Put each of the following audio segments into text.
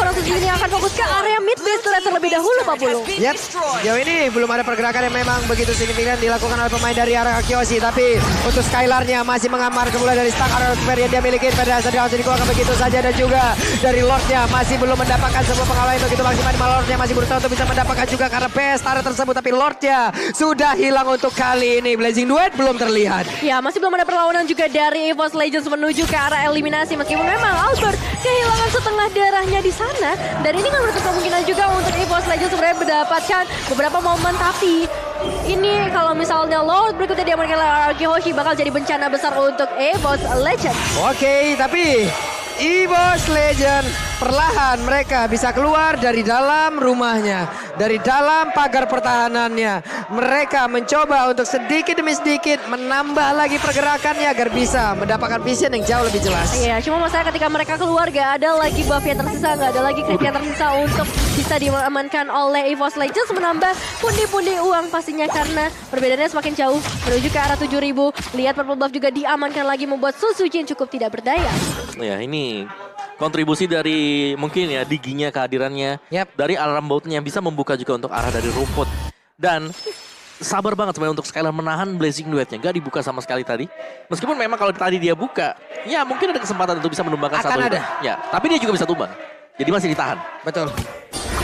seorang Suzuki ini akan fokus ke area mid base terlebih dahulu Pak Bulu. Yap, sejauh ini belum ada pergerakan yang memang begitu signifikan dilakukan oleh pemain dari arah Kyoshi. Tapi untuk Skylarnya masih mengamar mulai dari stack arah spare yang dia miliki. Federasi langsung dikeluarkan begitu saja. Dan juga dari Lordnya masih belum mendapatkan sebuah pengalaman begitu maksimal. Lordnya masih berusaha untuk bisa mendapatkan juga karena best arah tersebut. Tapi Lordnya sudah hilang untuk kali ini. Blazing Duet belum terlihat. Ya, masih belum ada perlawanan juga dari EVOS Legends menuju ke arah eliminasi. Meskipun memang Albert kehilangan setengah darahnya di sana. Dan ini kan menutup kemungkinan juga untuk EVOS Legends sebenarnya mendapatkan beberapa momen. Tapi ini kalau misalnya Lord berikutnya diamankan oleh RRQ Hoshi bakal jadi bencana besar untuk EVOS Legends. Oke, tapi EVOS Legends perlahan mereka bisa keluar dari dalam rumahnya, dari dalam pagar pertahanannya. Mereka mencoba untuk sedikit demi sedikit menambah lagi pergerakannya agar bisa mendapatkan vision yang jauh lebih jelas. Iya, cuma masalah ketika mereka keluar gak ada lagi buff yang tersisa, gak ada lagi creep yang tersisa untuk bisa diamankan oleh EVOS Legends, menambah pundi-pundi uang pastinya karena perbedaannya semakin jauh menuju ke arah 7.000. Lihat purple buff juga diamankan lagi membuat Suzuki cukup tidak berdaya. Ya, ini kontribusi dari mungkin ya diginya, kehadirannya dari alarm boutnya yang bisa membuka juga untuk arah dari rumput. Dan sabar banget sebenarnya untuk Skylar menahan Blazing Duetnya. Gak dibuka sama sekali tadi. Meskipun memang kalau tadi dia buka, ya mungkin ada kesempatan untuk bisa menumbangkan Akan satu. ada. Ya, tapi dia juga bisa tumbang. Jadi masih ditahan. Betul.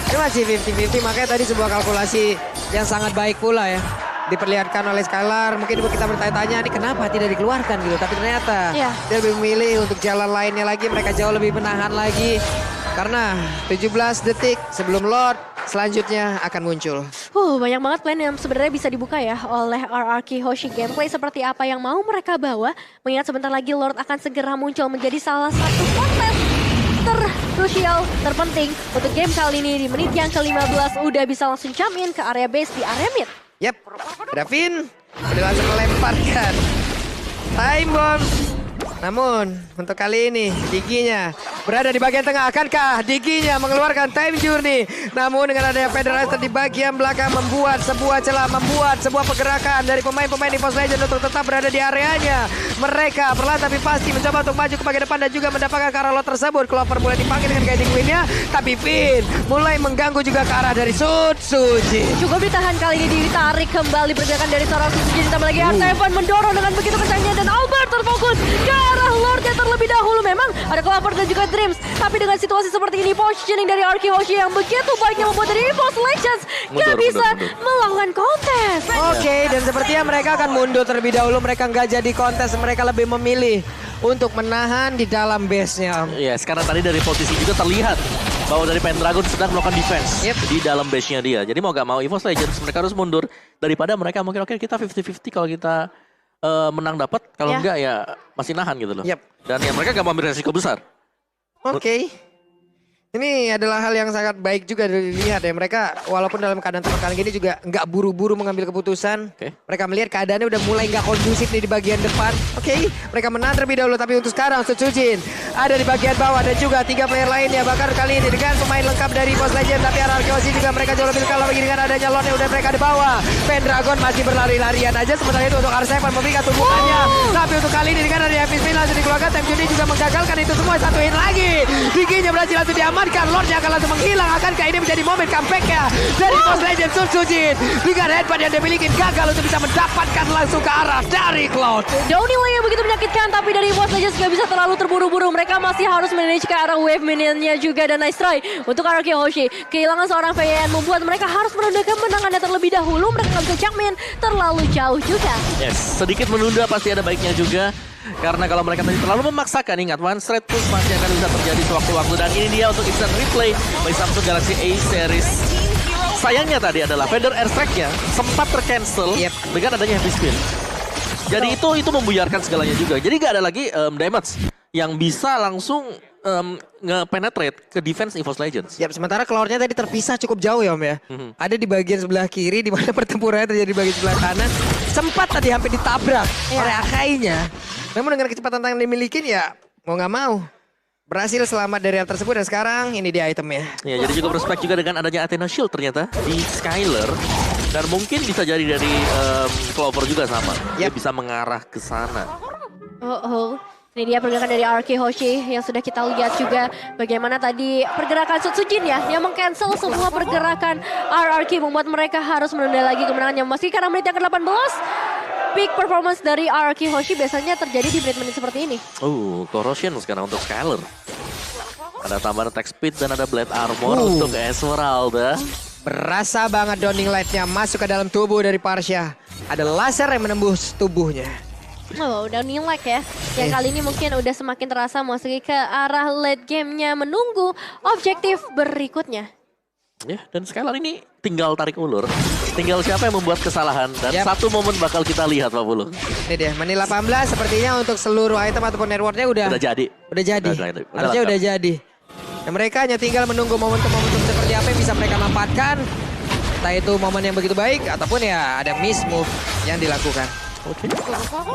Ini masih 50-50, makanya tadi sebuah kalkulasi yang sangat baik pula ya. Diperlihatkan oleh Skylar, mungkin kita bertanya-tanya ini kenapa tidak dikeluarkan gitu. Tapi ternyata dia lebih memilih untuk jalan lainnya lagi, mereka jauh lebih menahan lagi. Karena 17 detik sebelum Lord selanjutnya akan muncul. Banyak banget plan yang sebenarnya bisa dibuka ya oleh RRQ Hoshi. Gameplay seperti apa yang mau mereka bawa. Mengingat sebentar lagi Lord akan segera muncul menjadi salah satu konten terkrusial, terpenting untuk game kali ini. Di menit yang ke-15 udah bisa langsung jump in ke area base di area mid. Yap, Davin udah langsung melemparkan time bomb. Namun untuk kali ini Diginya berada di bagian tengah. Akankah Diginya mengeluarkan time journey? Namun dengan adanya Federasi di bagian belakang membuat sebuah celah, membuat sebuah pergerakan dari pemain-pemain EVOS Legends untuk tetap berada di areanya. Mereka perlahan tapi pasti mencoba untuk maju ke bagian depan dan juga mendapatkan ke arah lot tersebut. Clover mulai dipanggil dengan guiding win-nya, tapi Finn mulai mengganggu juga ke arah dari Suzuki. Cukup ditahan kali ini, ditarik kembali pergerakan dari seorang Suzuki. Ditambah lagi R7 mendorong dengan begitu kencangnya dan Albert terfokus ke arah Lordnya terlebih dahulu. Memang ada Clover dan juga Dreams, tapi dengan situasi seperti ini positioning dari RRQ Hoshi yang begitu baiknya membuat dari EVOS Legends gak bisa melakukan kontes. Oke, dan sepertinya mereka akan mundur terlebih dahulu. Mereka nggak jadi kontes, mereka lebih memilih untuk menahan di dalam base-nya. Yes, karena tadi dari posisi juga terlihat bahwa dari Pendragon sedang melakukan defense di dalam base-nya dia. Jadi mau gak mau EVOS Legends mereka harus mundur daripada mereka mungkin oke kita 50-50 kalau kita menang dapat, kalau enggak ya masih nahan gitu loh. Dan ya mereka gak mau ambil resiko besar. Oke. Ini adalah hal yang sangat baik juga dilihat ya. Mereka walaupun dalam keadaan tertekan gini juga nggak buru-buru mengambil keputusan. Mereka melihat keadaannya udah mulai nggak kondusif nih di bagian depan. Mereka menang terlebih dahulu. Tapi untuk sekarang Sutsujin ada di bagian bawah. Dan juga 3 player lainnya. Bahkan kali ini dengan pemain lengkap dari EVOS Legends. Tapi RRQ Hoshi juga mereka jauh lebih kalah lagi dengan adanya Lord yang udah mereka di bawah. Pendragon masih berlari-larian aja. Sementara itu untuk R7 memberikan tumpukannya. Tapi untuk kali ini dengan adanya Happy Spin langsung dikeluarkan. Time Judy juga menggagalkan itu semua. Satuin lagi. Giginya berhasil langsung diamankan. Lordnya akan langsung menghilang. Akankah ini menjadi momen comeback-nya dari EVOS Legends Sutsujin? Dengan headbutt yang dimiliki gagal untuk bisa mendapatkan langsung ke arah dari Cloud. Downhill yang begitu menyakitkan, tapi dari EVOS Legends gak bisa terlalu terburu-buru. Mereka masih harus manage ke arah wave minionnya juga. Dan nice try untuk RRQ Hoshi. Kehilangan seorang VN membuat mereka harus menunda kemenangannya terlebih dahulu. Mereka gak bisa jump in terlalu jauh juga. Yes, sedikit menunda pasti ada baiknya juga. Karena kalau mereka tadi terlalu memaksakan, ingat one straight push masih akan bisa terjadi sewaktu-waktu. Dan ini dia untuk instant replay bagi Samsung Galaxy A series. Sayangnya tadi adalah Feather Airstrike-nya sempat tercancel dengan adanya Heavy Spin. Jadi itu membuyarkan segalanya juga. Jadi gak ada lagi damage yang bisa langsung nge-penetrate ke defense EVOS Legends. Sementara Cloud-nya tadi terpisah cukup jauh ya Om ya. Ada di bagian sebelah kiri di mana pertempurannya terjadi di bagian sebelah kanan. Sempat tadi hampir ditabrak oleh Akai-nya. Namun dengan kecepatan yang dimiliki ya mau nggak mau berhasil selamat dari hal tersebut. Dan sekarang ini dia itemnya. Ya, jadi cukup respect juga dengan adanya Athena Shield ternyata di Skylar. Dan mungkin bisa jadi dari Clover juga sama. Dia bisa mengarah ke sana. Ini dia pergerakan dari RK Hoshi yang sudah kita lihat juga bagaimana tadi pergerakan Sutsujin ya yang meng-cancel semua pergerakan RRQ membuat mereka harus menunda lagi kemenangannya. Meski karena menit yang ke-18 peak performance dari RRQ Hoshi biasanya terjadi di menit-menit seperti ini. Corrosion sekarang untuk Skyler. Ada tambahan attack speed dan ada blade armor untuk Esmeralda. Berasa banget Dawning Light-nya masuk ke dalam tubuh dari Parsha. Ada laser yang menembus tubuhnya. Oh, udah nilai ya. Yang kali ini mungkin udah semakin terasa memasuki ke arah late game-nya menunggu objektif berikutnya. Ya, dan Skylar ini tinggal tarik ulur. Tinggal siapa yang membuat kesalahan. Dan satu momen bakal kita lihat Pak Pulu. Ini dia, menit 18 sepertinya untuk seluruh item ataupun networknya udah jadi. Harusnya udah jadi. Dan mereka hanya tinggal menunggu momentum-momentum seperti apa yang bisa mereka manfaatkan. Entah itu momen yang begitu baik ataupun ya ada miss move yang dilakukan. Oke.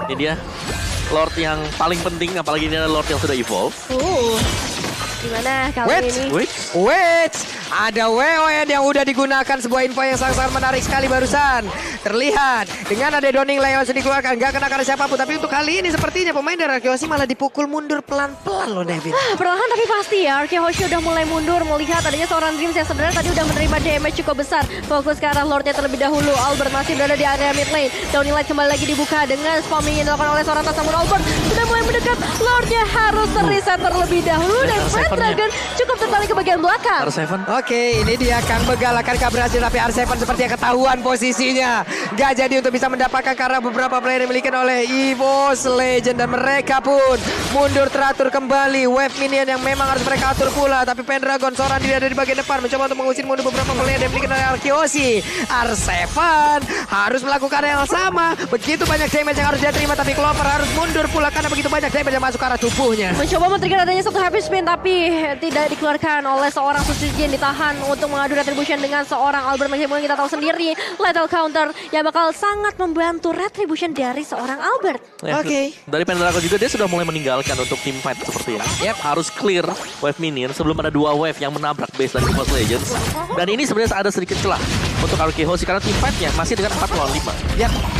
Ini dia Lord yang paling penting, apalagi ini adalah Lord yang sudah evolve. Gimana kali ini? Wait, ada WON yang udah digunakan, sebuah info yang sangat-sangat menarik sekali barusan. Terlihat dengan ada Dawning Light yang langsung dikeluarkan, gak kena karena siapapun. Tapi untuk kali ini sepertinya pemain dari RK Hoshi malah dipukul mundur pelan-pelan loh Devin. Perlahan tapi pasti ya, RK Hoshi udah mulai mundur melihat adanya seorang Dreams yang sebenarnya tadi udah menerima damage cukup besar. Fokus ke arah Lordnya terlebih dahulu. Albert masih berada di area mid lane. Dawning Light kembali lagi dibuka dengan spamming yang dilakukan oleh seorang tas, namun Albert sudah mulai mendekat. Lordnya harus reset terlebih dahulu dan Dragon cukup tertarik ke bagian belakang. R7. Oke, ini dia Kang Begal akankah berhasil, tapi R7 sepertinya ketahuan posisinya. Gak jadi untuk bisa mendapatkan karena beberapa player yang dimiliki oleh EVOS Legend dan mereka pun mundur teratur kembali. Wave minion yang memang harus mereka atur pula, tapi Pendragon seorang diri ada di bagian depan mencoba untuk mengusir mundur beberapa player yang dimiliki oleh RK Hoshi. R7 harus melakukan yang sama. Begitu banyak damage yang harus dia terima, tapi Clover harus mundur pula karena begitu banyak damage yang masuk ke arah tubuhnya. Mencoba men-trigger adanya satu happy spin tapi tidak dikeluarkan oleh seorang Sutsujin, ditahan untuk mengadu retribution dengan seorang Albert. Meskipun kita tahu sendiri lethal counter yang bakal sangat membantu retribution dari seorang Albert. Oke. Dari Pendragon juga dia sudah mulai meninggalkan untuk team fight seperti ini. Harus clear wave minion sebelum ada dua wave yang menabrak base dari EVOS Legends. Dan ini sebenarnya ada sedikit celah untuk RK Hoshi karena team fight-nya masih dengan 4 lawan 5.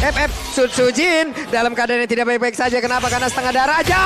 FF Sutsujin dalam keadaan yang tidak baik-baik saja. Kenapa? Karena setengah darah aja.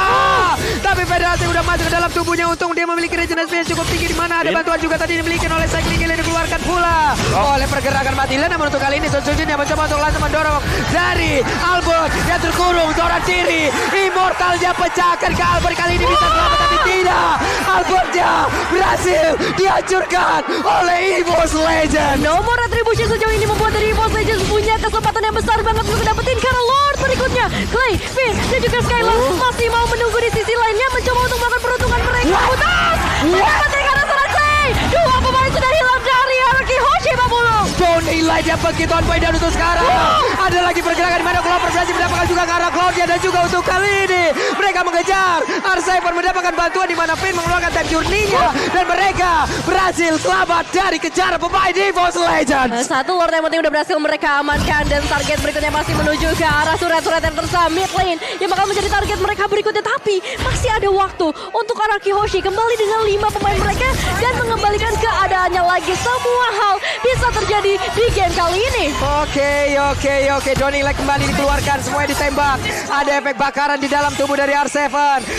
Tapi Federasi udah masuk ke dalam tubuhnya. Untung dia memiliki regenerasi yang cukup tinggi, di mana ada bantuan juga tadi dimiliki oleh Cycling yang dikeluarkan pula oleh pergerakan Matilan. Namun untuk kali ini Sutsujin yang mencoba untuk langsung mendorong dari Albert yang terkurung seorang diri. Immortalnya pecahkan ke Albert, kali ini bisa selamat tapi tidak. Albertnya berhasil dihancurkan oleh EVOS Legend. Nomor retribution sejauh ini membuat dari EVOS Legends punya kesempatan yang besar banget untuk dapetin karena Lord berikutnya Clay, Finn, dan juga Skylar masih mau menunggu di sisi lainnya mencoba untuk melakukan peruntungan mereka. Putus! Mendapatkan karena seorang Clay. Dua pemain sudah hilang dari RK Hoshi, Pak Pulung. Dawning Light yang begitu on point dan untuk sekarang ada lagi pergerakan di mana Clover berhasil mendapatkan juga ke arah Cloudnya, dan juga untuk kali ini mereka mengejar R7 mendapatkan bantuan di mana Finn mengeluarkan time journey-nya dan mereka berhasil selamat dari kejaran pemain EVOS Legends. Satu Lord yang penting udah berhasil mereka amankan dan target berikutnya masih menuju ke arah surat-surat yang tersam mid lane yang bakal menjadi target mereka berikutnya, tapi masih ada waktu untuk RK Hoshi kembali dengan 5 pemain mereka dan mengembalikan keadaannya lagi. Semua hal bisa terjadi di game kali ini. Oke. Dawning Light kembali dikeluarkan, semuanya ditembak. Ada efek bakaran di dalam tubuh dari R7.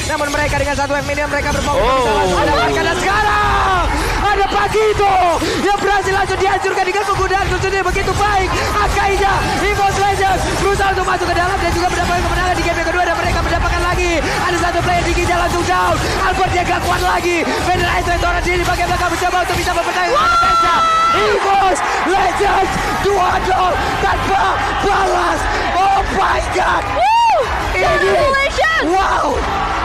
Namun mereka dengan satu wave minion mereka berfokus dan sekarang ada Pagito yang berhasil langsung dihancurkan dengan penggunaan khususnya begitu baik. Akainya EVOS Legends berusaha untuk masuk ke dalam dan juga mendapatkan kemenangan di game yang kedua, dan mereka mendapatkan lagi ada satu player tingginya langsung down. Albert yang gak kuat lagi. Federasi seorang diri bagian belakang mencoba untuk bisa mempertahankan defense-nya. EVOS Legends 2-0 tanpa balas. Oh my god.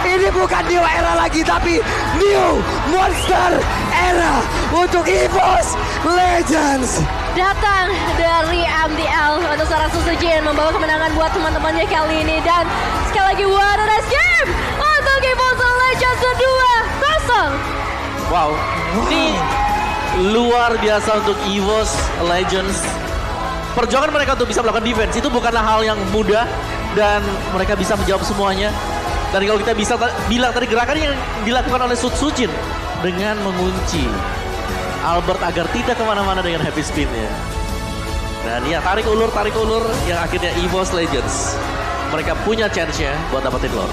Ini bukan new era lagi, tapi new monster era untuk EVOS Legends. Datang dari MDL untuk seorang Sutsujin membawa kemenangan buat teman-temannya kali ini, dan sekali lagi what a nice game untuk EVOS Legends 2-0. Wow, ini luar biasa untuk EVOS Legends. Perjuangan mereka untuk bisa melakukan defense itu bukanlah hal yang mudah, dan mereka bisa menjawab semuanya. Dan kalau kita bisa bilang tadi gerakan yang dilakukan oleh Sutsujin dengan mengunci Albert agar tidak kemana-mana dengan happy spin-nya. Dan ya tarik ulur yang akhirnya EVOS Legends mereka punya chance-nya buat dapetin Lord.